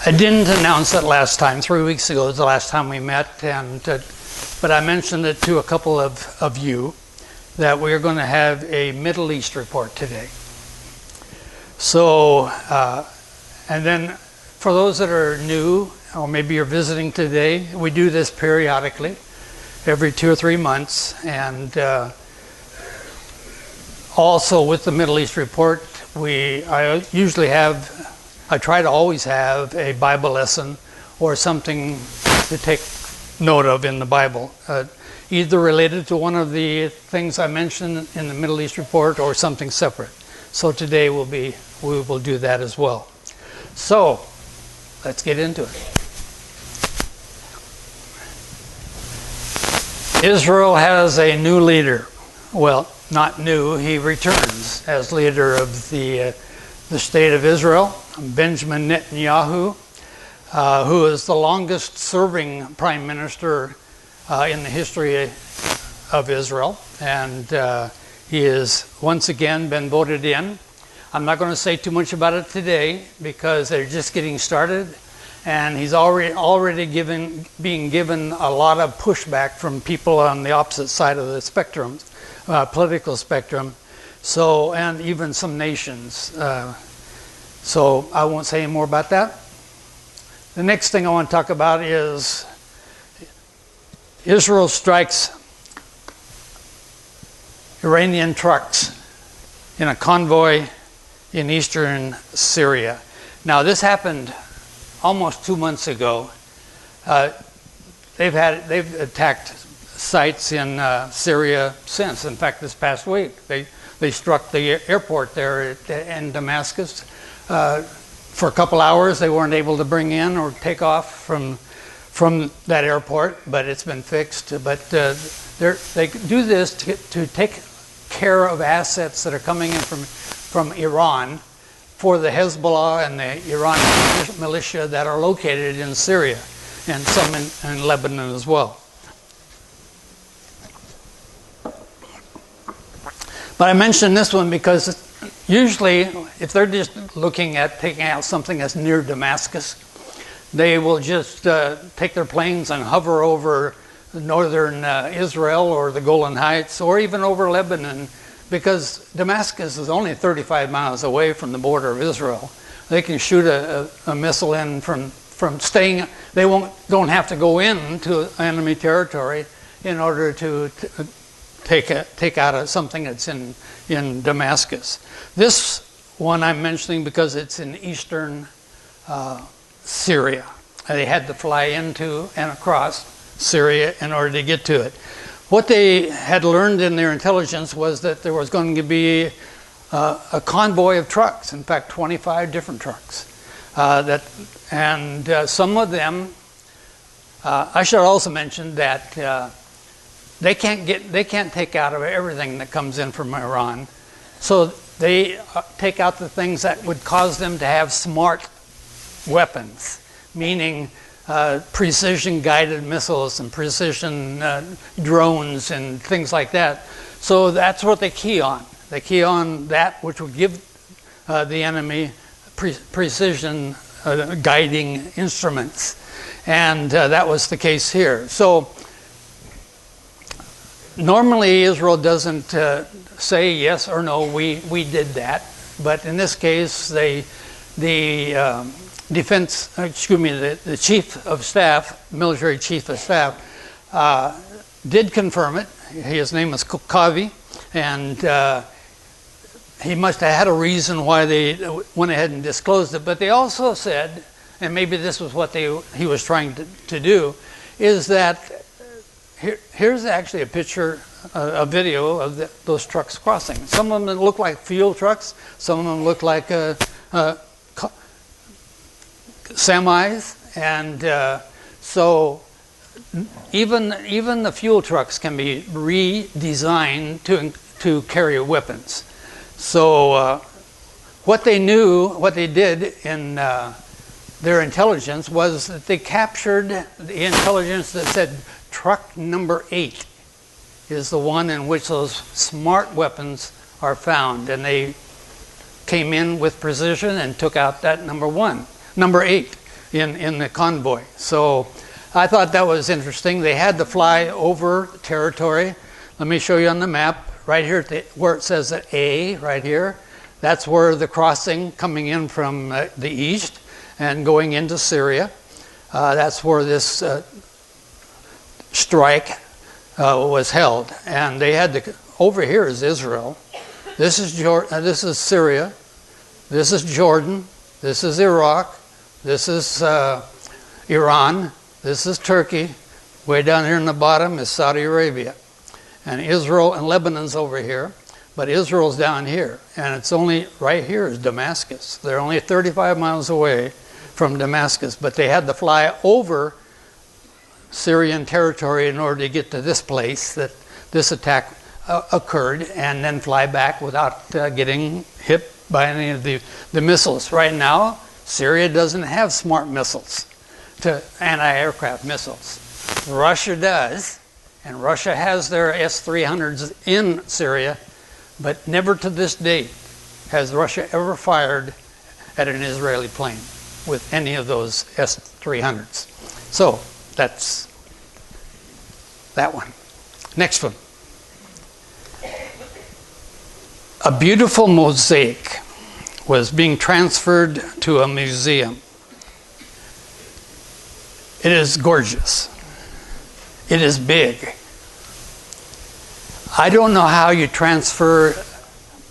I didn't announce it last time. 3 weeks ago was the last time we met, but I mentioned it to a couple of you that we're going to have a Middle East report today. So, and then for those that are new, or maybe you're visiting today, we do this periodically, every 2 or 3 months, and also with the Middle East report, I try to always have a Bible lesson or something to take note of in the Bible, either related to one of the things I mentioned in the Middle East report or something separate. So today we will do that as well. So let's get into it. Israel has a new leader. Well, not new. He returns as leader of the state of Israel, Benjamin Netanyahu, who is the longest serving prime minister in the history of Israel. And he has once again been voted in. I'm not going to say too much about it today because they're just getting started. And he's already being given a lot of pushback from people on the opposite side of the spectrum, political spectrum. So, and even some nations. So I won't say any more about that. The next thing I want to talk about is Israel strikes Iranian trucks in a convoy in eastern Syria. Now this happened almost 2 months ago. They've attacked sites in Syria since. In fact, this past week they struck the airport there in Damascus. For a couple hours, they weren't able to bring in or take off from that airport, but it's been fixed. But they do this to take care of assets that are coming in from Iran for the Hezbollah and the Iranian militia that are located in Syria and some in Lebanon as well. But I mentioned this one because usually if they're just looking at taking out something that's near Damascus, they will just take their planes and hover over northern Israel or the Golan Heights or even over Lebanon, because Damascus is only 35 miles away from the border of Israel. They can shoot a missile in from staying. They don't have to go into enemy territory in order to take out something that's in Damascus. This one I'm mentioning because it's in eastern Syria. They had to fly into and across Syria in order to get to it. What they had learned in their intelligence was that there was going to be a convoy of trucks, in fact 25 different trucks. Some of them, I should also mention that they can't take out of everything that comes in from Iran. So they take out the things that would cause them to have smart weapons, meaning precision guided missiles and precision drones and things like that. So that's what they key on. They key on that which would give the enemy precision guiding instruments. And that was the case here. So normally Israel doesn't say yes or no, we did that. But in this case, the chief of staff, military chief of staff, did confirm it. His name is Kokavi, and he must have had a reason why they went ahead and disclosed it. But they also said, and maybe this was what he was trying to do, is that here's actually a picture, a video of those trucks crossing. Some of them look like fuel trucks. Some of them look like semis, and so even the fuel trucks can be redesigned to carry weapons. So what they did in their intelligence was that they captured the intelligence that said truck number 8 is the one in which those smart weapons are found, and they came in with precision and took out that number 8. in the convoy. So I thought that was interesting. They had to fly over territory. Let me show you on the map. Right here, where it says that A, right here, that's where the crossing coming in from the east and going into Syria. That's where this strike was held. And they had to, over here is Israel. This is Syria. This is Jordan. This is Iraq. This is Iran. This is Turkey. Way down here in the bottom is Saudi Arabia. And Israel and Lebanon's over here. But Israel's down here. And it's only, right here is Damascus. They're only 35 miles away from Damascus. But they had to fly over Syrian territory in order to get to this place that this attack occurred, and then fly back without getting hit by any of the missiles. Right now, Syria doesn't have smart missiles, anti-aircraft missiles. Russia does, and Russia has their S-300s in Syria, but never to this date has Russia ever fired at an Israeli plane with any of those S-300s. So that's that one. Next one. A beautiful mosaic was being transferred to a museum. It is gorgeous. It is big. I don't know how you transfer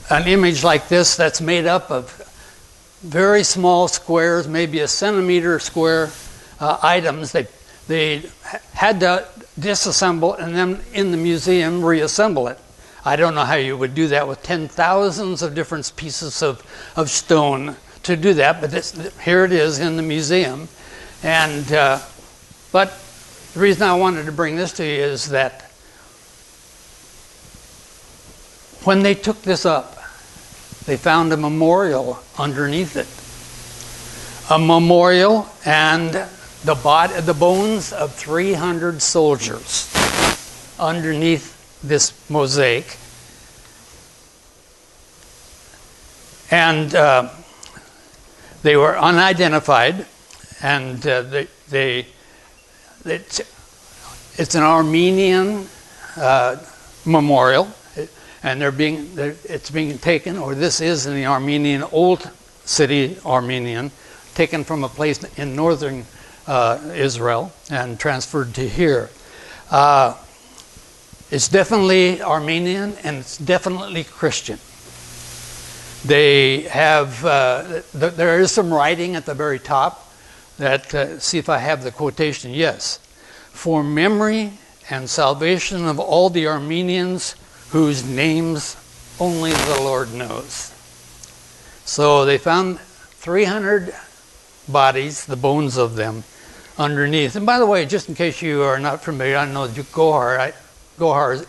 an image like this that's made up of very small squares, maybe a centimeter square items. They had to disassemble and then in the museum reassemble it. I don't know how you would do that with 10,000s of different pieces of stone to do that, but here it is in the museum. And but the reason I wanted to bring this to you is that when they took this up, they found a memorial underneath it. A memorial and the bones of 300 soldiers underneath this mosaic. And they were unidentified, and it's an Armenian memorial, and it's being taken, or this is in the Armenian, old city Armenian, taken from a place in northern Israel and transferred to here. It's definitely Armenian, and it's definitely Christian. They have, there is some writing at the very top that, see if I have the quotation, yes. For memory and salvation of all the Armenians whose names only the Lord knows. So they found 300 bodies, the bones of them, underneath. And by the way, just in case you are not familiar, I know that Gohar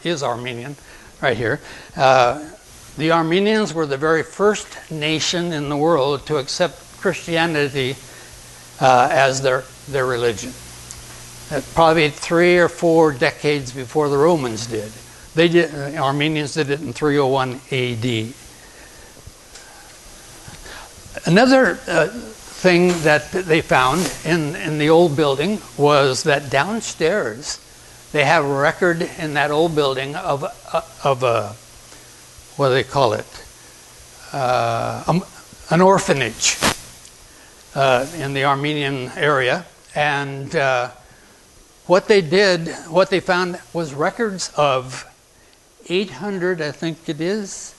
is Armenian, right here. The Armenians were the very first nation in the world to accept Christianity as their religion. Probably 3 or 4 decades before the Romans did. Armenians did it in 301 AD. Another thing that they found in the old building was that downstairs they have a record in that old building of a, what do they call it? An orphanage in the Armenian area. And what they found was records of 800, I think it is,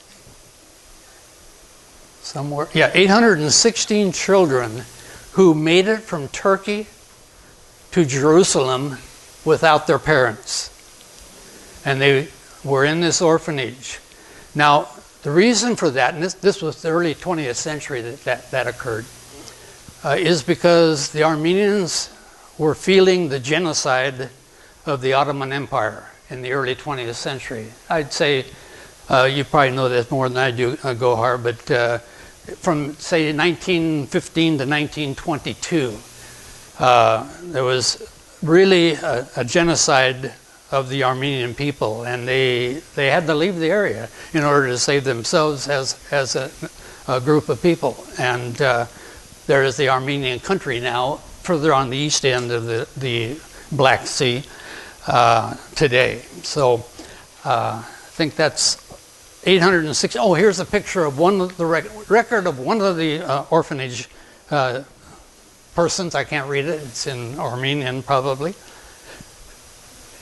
somewhere, yeah, 816 children who made it from Turkey to Jerusalem without their parents. And they were in this orphanage. Now, the reason for that, and this was the early 20th century that occurred, is because the Armenians were feeling the genocide of the Ottoman Empire in the early 20th century. I'd say, you probably know this more than I do, Gohar, but from, say, 1915 to 1922, there was really a genocide of the Armenian people, and they had to leave the area in order to save themselves as a group of people. And there is the Armenian country now further on the east end of the Black Sea today. So I think that's 860. Oh, here's a picture of one of the record of one of the orphanage persons. I can't read it. It's in Armenian, probably.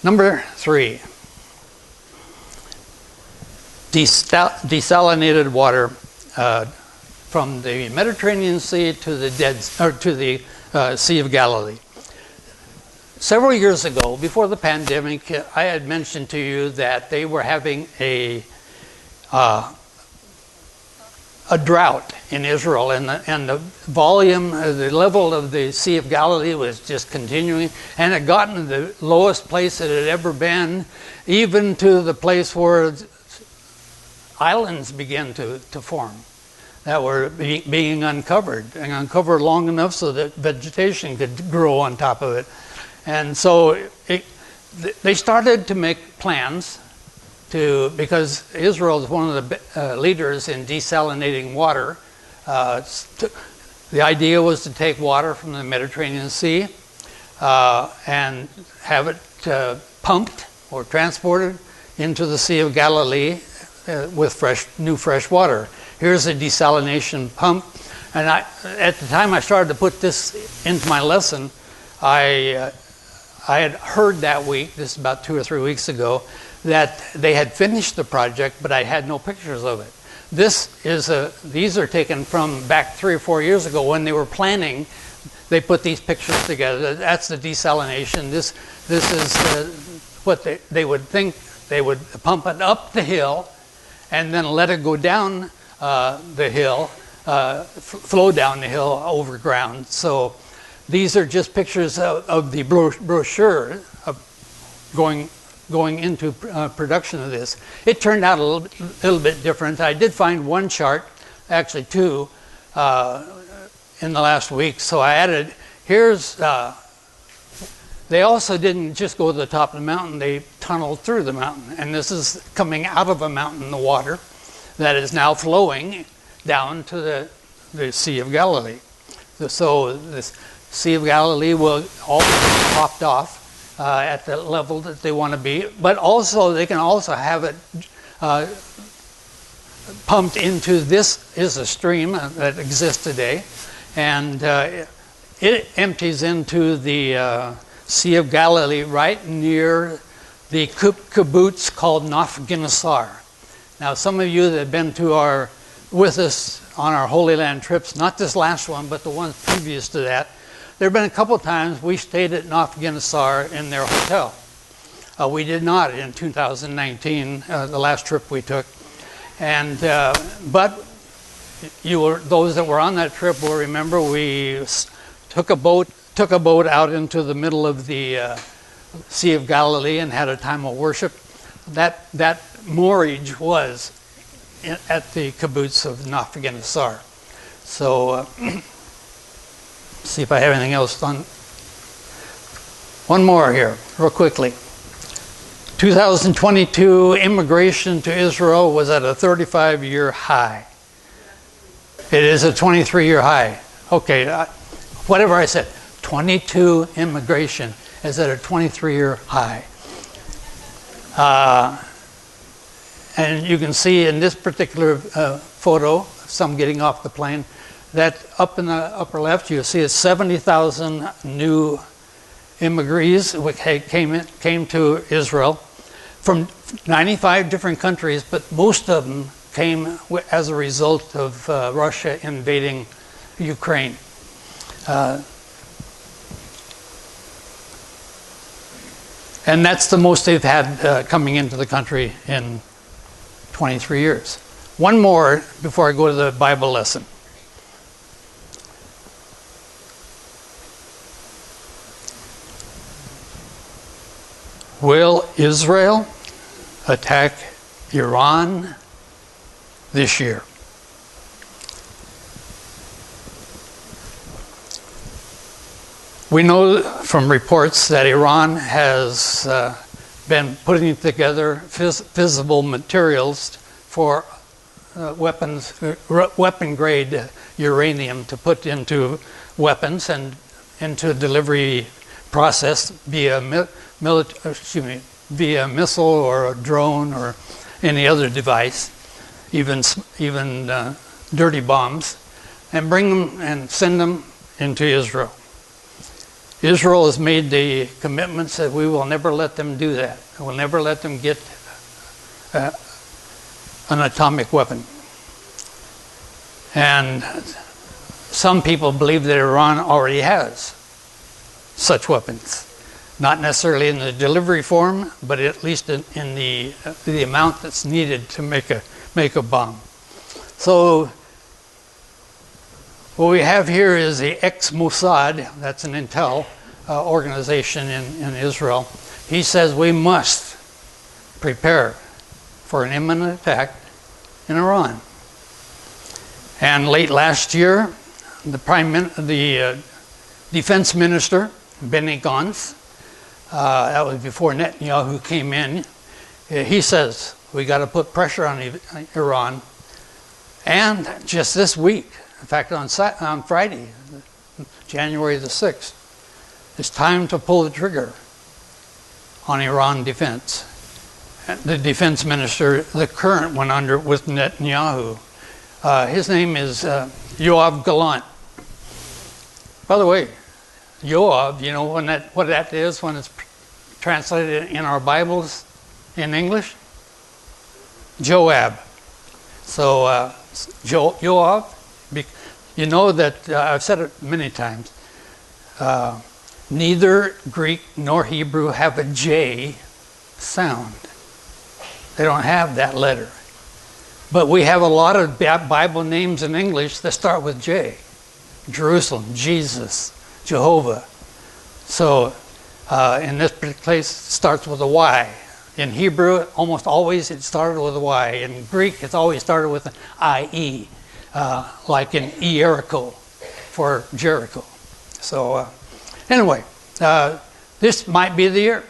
Number 3. Desalinated water from the Mediterranean Sea to the Sea of Galilee. Several years ago, before the pandemic, I had mentioned to you that they were having a drought in Israel, and the volume, the level of the Sea of Galilee was just continuing, and it gotten to the lowest place it had ever been, even to the place where islands began to form that were being uncovered, and uncovered long enough so that vegetation could grow on top of it. And so they started to make plans because Israel is one of the leaders in desalinating water. The idea was to take water from the Mediterranean Sea and have it pumped or transported into the Sea of Galilee with new fresh water. Here's a desalination pump. And at the time I started to put this into my lesson, I had heard that week, this is about 2 or 3 weeks ago, that they had finished the project, but I had no pictures of it. These are taken from back 3 or 4 years ago when they were planning. They put these pictures together. That's the desalination. This is what they would think. They would pump it up the hill and then let it go down the hill, flow down the hill over ground. So these are just pictures of the brochure of going into production of this. It turned out a little bit different. I did find one chart, actually 2, in the last week. So I added, they also didn't just go to the top of the mountain, they tunneled through the mountain. And this is coming out of a mountain, the water, that is now flowing down to the Sea of Galilee. So this Sea of Galilee will all be topped off at the level that they want to be, but also they can also have it pumped into, this is a stream that exists today, and it empties into the Sea of Galilee right near the kibbutz called Naf-Ginosar. Now, some of you that have been with us on our Holy Land trips, not this last one, but the ones previous to that, there have been a couple times we stayed at Naf-Ginosar in their hotel. We did not in 2019, the last trip we took. And but those that were on that trip will remember we took a boat out into the middle of the Sea of Galilee and had a time of worship. That moorage was at the kibbutz of Naf-Ginosar. So. See if I have anything else done. One more here, real quickly. 2022 immigration to Israel was at a 35-year high. It is a 23-year high. Okay, whatever I said. 22 immigration is at a 23-year high. And you can see in this particular photo, some getting off the plane, that up in the upper left, you see it's 70,000 new immigrants came to Israel from 95 different countries, but most of them came as a result of Russia invading Ukraine. And that's the most they've had coming into the country in 23 years. One more before I go to the Bible lesson. Will Israel attack Iran this year? We know from reports that Iran has been putting together fissile materials for weapon-grade uranium to put into weapons, and into a delivery process via via a missile or a drone or any other device, even dirty bombs, and bring them and send them into Israel. Israel has made the commitments that we will never let them do that. We'll never let them get an atomic weapon. And some people believe that Iran already has such weapons. Not necessarily in the delivery form, but at least in the amount that's needed to make a bomb. So what we have here is the ex-Mossad, that's an intel organization in Israel. He says we must prepare for an imminent attack in Iran. And late last year, the defense minister, Benny Gantz, that was before Netanyahu came in, he says we got to put pressure on Iran. And just this week, in fact on Friday, January the 6th, it's time to pull the trigger on Iran defense. The defense minister, the current one under with Netanyahu, his name is Yoav Gallant. By the way, Yoav, you know what that is when it's translated in our Bibles in English? Joab. So Yoav, you know that I've said it many times. Neither Greek nor Hebrew have a J sound. They don't have that letter. But we have a lot of Bible names in English that start with J. Jerusalem, Jesus, Jehovah. So in this particular case, it starts with a Y. In Hebrew, almost always it started with a Y. In Greek, it's always started with an IE, like in Jericho for Jericho. So anyway, this might be the year.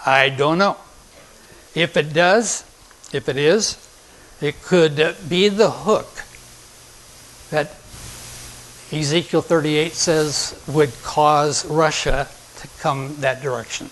I don't know. If it is, it could be the hook that Ezekiel 38 says would cause Russia to come that direction.